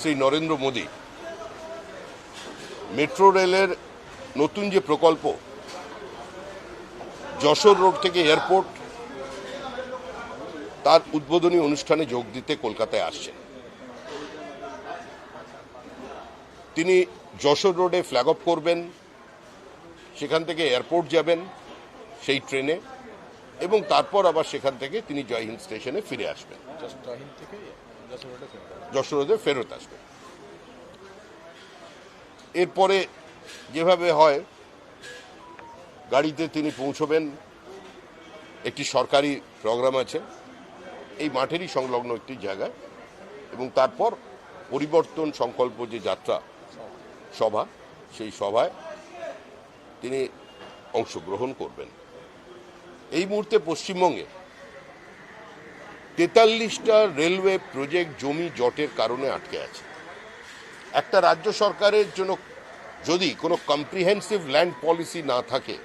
Shri Narendra Modi metro রেলের নতুন যে প্রকল্প যশোর রোড থেকে এয়ারপোর্ট তার উদ্বোধনী অনুষ্ঠানে যোগ দিতে কলকাতায় আসছেন। তিনি যশোর রোডে ফ্ল্যাগ অফ করবেন, সেখান থেকে এয়ারপোর্ট যাবেন সেই ট্রেনে, এবং তারপর আবার সেখান থেকে তিনি জয়হিন্দ স্টেশনে ফিরে আসবেন, যশোর রোডে ফেরত আসবেন। এরপরে যেভাবে হয় গাড়িতে তিনি পৌঁছবেন, একটি সরকারি প্রোগ্রাম আছে এই মাঠেরই সংলগ্ন একটি জায়গায়, এবং তারপর পরিবর্তন সংকল্প যে যাত্রা সভা, সেই সভায় তিনি অংশগ্রহণ করবেন। এই মুহূর্তে পশ্চিমবঙ্গে 43টা রেলওয়ে প্রজেক্ট জমি জটের কারণে আটকে আছে। একটা রাজ্য সরকারের জন্য যদি কোনো কম্প্রিহেন্সিভ ল্যান্ড পলিসি না থাকে,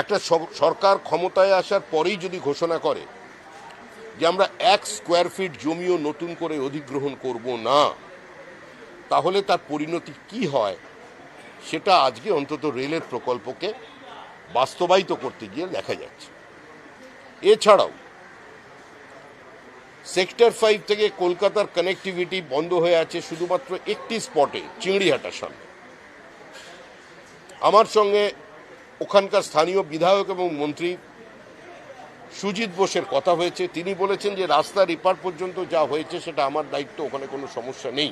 একটা সরকার ক্ষমতায় আসার পরেই যদি ঘোষণা করে যে আমরা 1 স্কোয়ার ফিট জমিও নতুন করে অধিগ্রহণ করব না, তাহলে তার পরিণতি কি হয় সেটা আজকে অন্তত রেলের প্রকল্পকে বাস্তবায়িত করতে গিয়ে দেখা যাচ্ছে। এছাড়াও সেক্টর 5 থেকে কলকাতার কানেক্টিভিটি বন্ধ হয়ে আছে শুধুমাত্র একটি স্পটে, চিংড়িহাটার সামনে। আমার সঙ্গে ওখানকার স্থানীয় বিধায়ক এবং মন্ত্রী সুজিত বোসের কথা হয়েছে। তিনি বলেছেন যে রাস্তার এপার পর্যন্ত যা হয়েছে সেটা আমার দায়িত্ব, ওখানে কোনো সমস্যা নেই।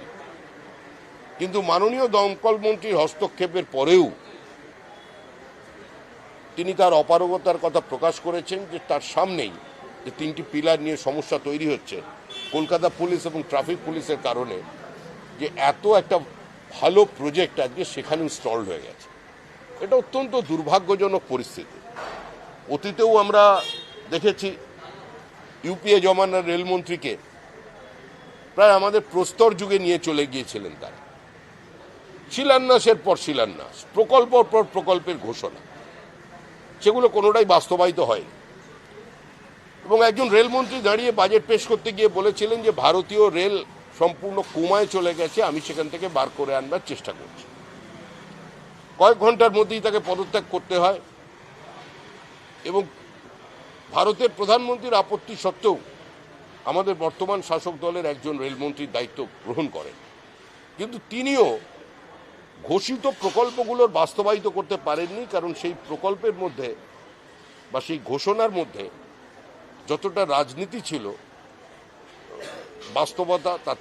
কিন্তু মাননীয় দমকল মন্ত্রীর হস্তক্ষেপের পরেও তিনি তার অপারগতার কথা প্রকাশ করেছেন যে তার সামনেই যে 3টি পিলার নিয়ে সমস্যা তৈরি হচ্ছে কলকাতা পুলিশ এবং ট্রাফিক পুলিশের কারণে, যে এত একটা ভালো প্রজেক্ট আজকে সেখানেও স্টলড হয়ে গেছে। এটা অত্যন্ত দুর্ভাগ্যজনক পরিস্থিতি। অতীতেও আমরা দেখেছি ইউপিএ জমানার রেলমন্ত্রীকে প্রায় আমাদের প্রস্তর যুগে নিয়ে চলে গিয়েছিলেন তারা। শিলান্যাসের পর শিলান্যাস, প্রকল্পের পর প্রকল্পের ঘোষণা, সেগুলো কোনোটাই বাস্তবায়িত হয়নি। এবং একজন রেলমন্ত্রী দাঁড়িয়ে বাজেট পেশ করতে গিয়ে বলেছিলেন যে ভারতীয় রেল সম্পূর্ণ কোমায় চলে গেছে, আমি সেখান থেকে বার করে আনবার চেষ্টা করছি। কয়েক ঘন্টার মধ্যেই তাকে পদত্যাগ করতে হয়, এবং ভারতের প্রধানমন্ত্রীর আপত্তি সত্ত্বেও আমাদের বর্তমান শাসক দলের একজন রেলমন্ত্রীর দায়িত্ব গ্রহণ করেন। কিন্তু তিনিও ঘোষিত প্রকল্পগুলোর বাস্তবায়িত করতে পারেননি, কারণ সেই প্রকল্পের মধ্যে বা সেই ঘোষণার মধ্যে যতটা রাজনীতি ছিল, বাস্তবতা তার